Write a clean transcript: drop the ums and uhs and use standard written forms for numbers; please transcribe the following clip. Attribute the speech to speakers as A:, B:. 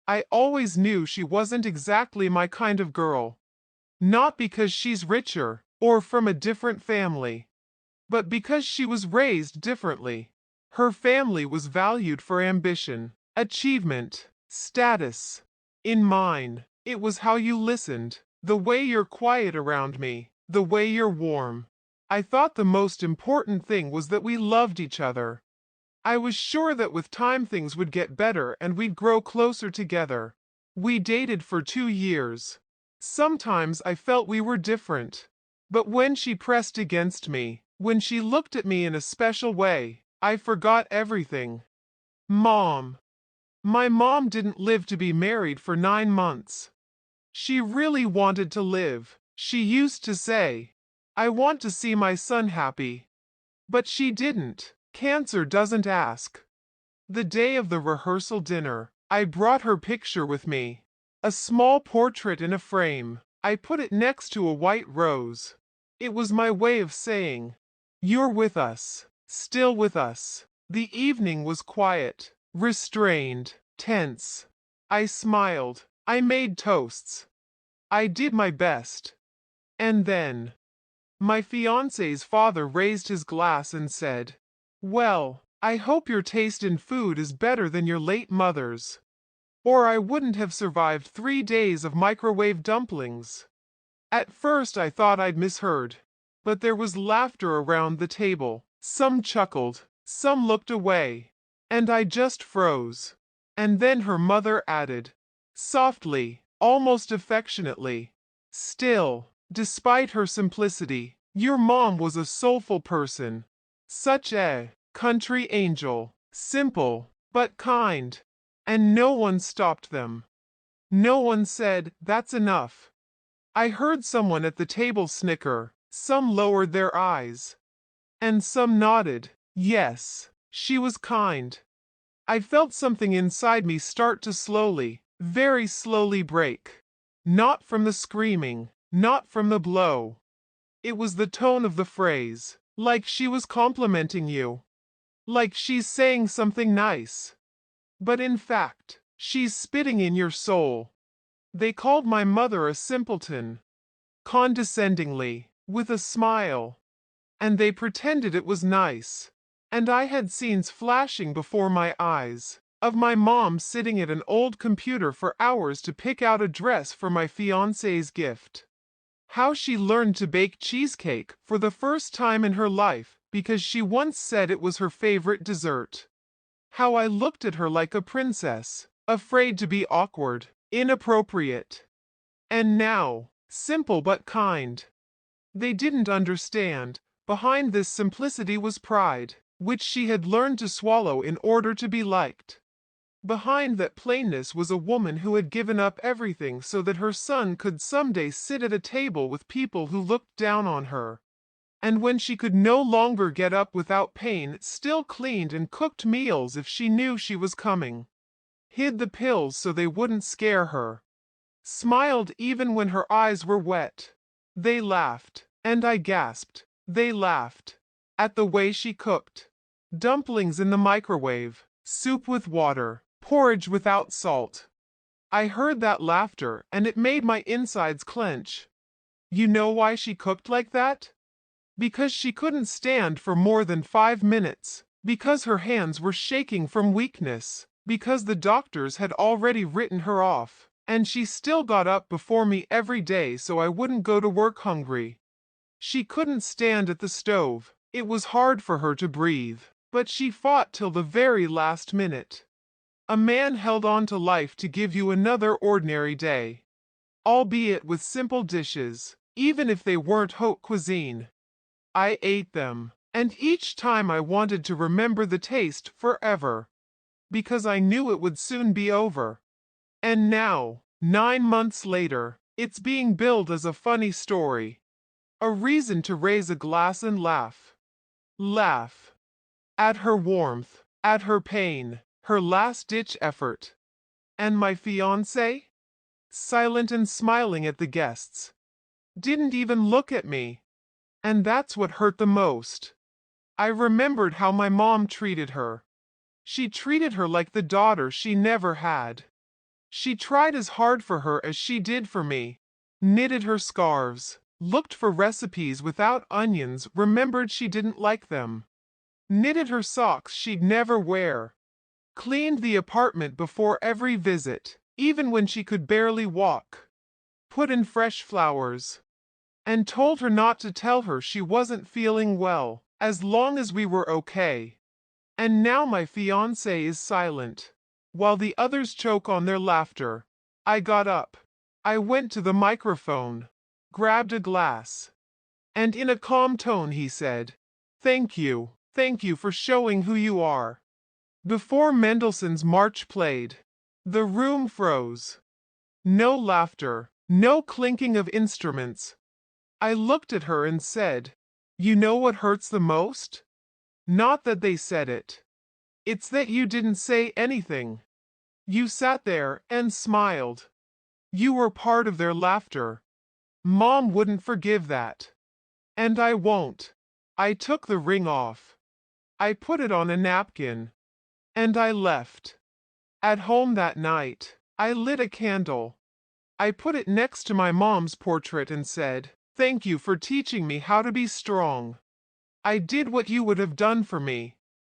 A: I always knew she wasn't exactly my kind of girl. Not because she's richer, or from a different family, but because she was raised differently. Her family was valued for ambition, achievement, status. In mine, it was how you listened, the way you're quiet around me, the way you're warm. I thought the most important thing was that we loved each other. I was sure that with time things would get better and we'd grow closer together. We dated for 2 years. Sometimes I felt we were different. But when she pressed against me, when she looked at me in a special way, I forgot everything. Mom. My mom didn't live to be married for 9 months. She really wanted to live. She used to say, I want to see my son happy. But she didn't. Cancer doesn't ask. The day of the rehearsal dinner, I brought her picture with me. A small portrait in a frame. I put it next to a white rose. It was my way of saying, you're with us, still with us. The evening was quiet, restrained, tense. I smiled. I made toasts. I did my best. And then, my fiancé's father raised his glass and said, well, I hope your taste in food is better than your late mother's. Or I wouldn't have survived 3 days of microwave dumplings. At first I thought I'd misheard, but there was laughter around the table. Some chuckled, some looked away, and I just froze. And then her mother added, softly, almost affectionately, still, despite her simplicity, your mom was a soulful person. Such a country angel, simple, but kind. And no one stopped them. No one said, that's enough. I heard someone at the table snicker, some lowered their eyes. And some nodded, yes, she was kind. I felt something inside me start to slowly, very slowly break. Not from the screaming, not from the blow. It was the tone of the phrase, like she was complimenting you. Like she's saying something nice. But in fact, she's spitting in your soul. They called my mother a simpleton. Condescendingly, with a smile. And they pretended it was nice. And I had scenes flashing before my eyes, of my mom sitting at an old computer for hours to pick out a dress for my fiancé's gift. How she learned to bake cheesecake for the first time in her life because she once said it was her favorite dessert. How I looked at her like a princess, afraid to be awkward, inappropriate. And now, simple but kind. They didn't understand. Behind this simplicity was pride, which she had learned to swallow in order to be liked. Behind that plainness was a woman who had given up everything so that her son could someday sit at a table with people who looked down on her. And when she could no longer get up without pain, still cleaned and cooked meals if she knew she was coming. Hid the pills so they wouldn't scare her. Smiled even when her eyes were wet. They laughed, and I gasped. They laughed. At the way she cooked. Dumplings in the microwave, soup with water, porridge without salt. I heard that laughter, and it made my insides clench. You know why she cooked like that? Because she couldn't stand for more than 5 minutes. Because her hands were shaking from weakness. Because the doctors had already written her off. And she still got up before me every day so I wouldn't go to work hungry. She couldn't stand at the stove. It was hard for her to breathe. But she fought till the very last minute. A man held on to life to give you another ordinary day. Albeit with simple dishes, even if they weren't haute cuisine. I ate them, and each time I wanted to remember the taste forever. Because I knew it would soon be over. And now, 9 months later, it's being billed as a funny story. A reason to raise a glass and laugh. Laugh. At her warmth, at her pain, her last-ditch effort. And my fiancé? Silent and smiling at the guests. Didn't even look at me. And that's what hurt the most. I remembered how my mom treated her. She treated her like the daughter she never had. She tried as hard for her as she did for me. Knitted her scarves, looked for recipes without onions, remembered she didn't like them. Knitted her socks she'd never wear. Cleaned the apartment before every visit, even when she could barely walk. Put in fresh flowers. And told her not to tell her she wasn't feeling well, as long as we were okay. And now my fiancé is silent, while the others choke on their laughter. I got up. I went to the microphone, grabbed a glass, and in a calm tone he said, thank you for showing who you are. Before Mendelssohn's march played, the room froze. No laughter, no clinking of instruments. I looked at her and said, you know what hurts the most? Not that they said it. It's that you didn't say anything. You sat there and smiled. You were part of their laughter. Mom wouldn't forgive that. And I won't. I took the ring off. I put it on a napkin. And I left. At home that night, I lit a candle. I put it next to my mom's portrait and said, thank you for teaching me how to be strong. I did what you would have done for me.